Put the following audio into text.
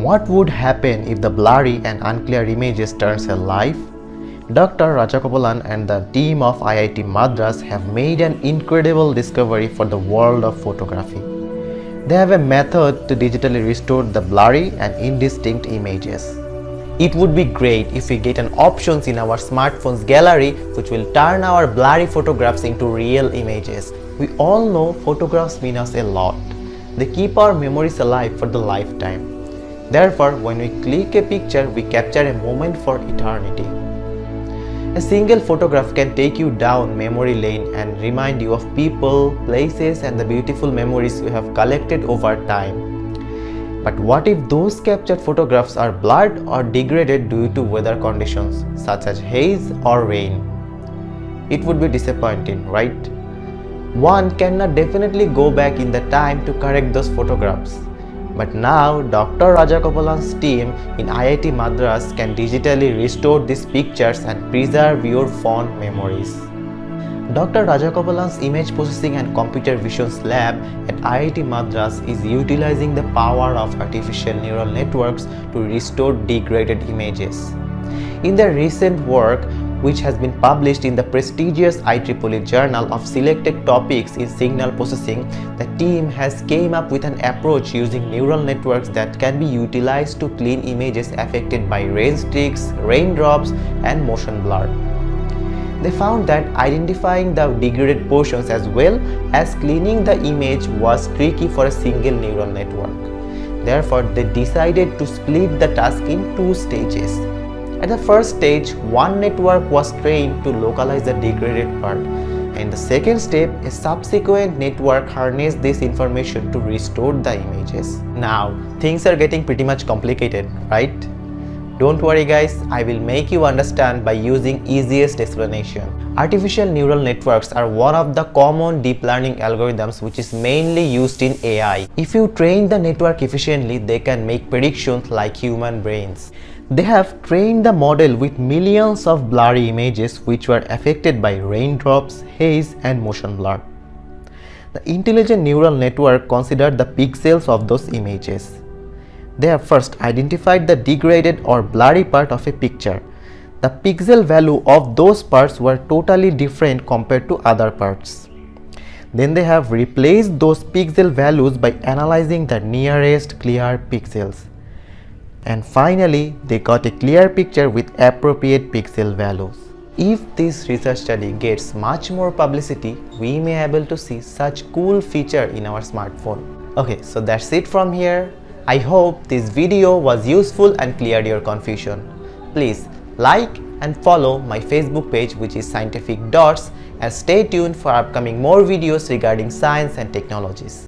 What would happen if the blurry and unclear images turns alive? Dr. Rajagopalan and the team of IIT Madras have made an incredible discovery for the world of photography. They have a method to digitally restore the blurry and indistinct images. It would be great if we get an option in our smartphone's gallery which will turn our blurry photographs into real images. We all know photographs mean us a lot. They keep our memories alive for the lifetime. Therefore, when we click a picture, we capture a moment for eternity. A single photograph can take you down memory lane and remind you of people, places, and the beautiful memories you have collected over time. But what if those captured photographs are blurred or degraded due to weather conditions such as haze or rain? It would be disappointing, right? One cannot definitely go back in the time to correct those photographs. But now, Dr. Rajagopalan's team in IIT Madras can digitally restore these pictures and preserve your fond memories. Dr. Rajagopalan's image processing and computer vision lab at IIT Madras is utilizing the power of artificial neural networks to restore degraded images. In their recent work, which has been published in the prestigious IEEE Journal of Selected Topics in Signal Processing, the team has came up with an approach using neural networks that can be utilized to clean images affected by rain streaks, raindrops, and motion blur. They found that identifying the degraded portions as well as cleaning the image was tricky for a single neural network. Therefore, they decided to split the task in two stages. At the first stage, one network was trained to localize the degraded part. In the second step, a subsequent network harnessed this information to restore the images. Now, things are getting pretty much complicated, right? Don't worry guys, I will make you understand by using easiest explanation. Artificial neural networks are one of the common deep learning algorithms which is mainly used in AI. If you train the network efficiently, they can make predictions like human brains. They have trained the model with millions of blurry images which were affected by raindrops, haze, and motion blur. The intelligent neural network considered the pixels of those images. They have first identified the degraded or blurry part of a picture. The pixel value of those parts were totally different compared to other parts. Then they have replaced those pixel values by analyzing the nearest clear pixels. And finally, they got a clear picture with appropriate pixel values. If this research study gets much more publicity, we may be able to see such cool feature in our smartphone. Okay, so that's it from here. I hope this video was useful and cleared your confusion. Please like and follow my Facebook page which is Scientific Dots, and stay tuned for upcoming more videos regarding science and technologies.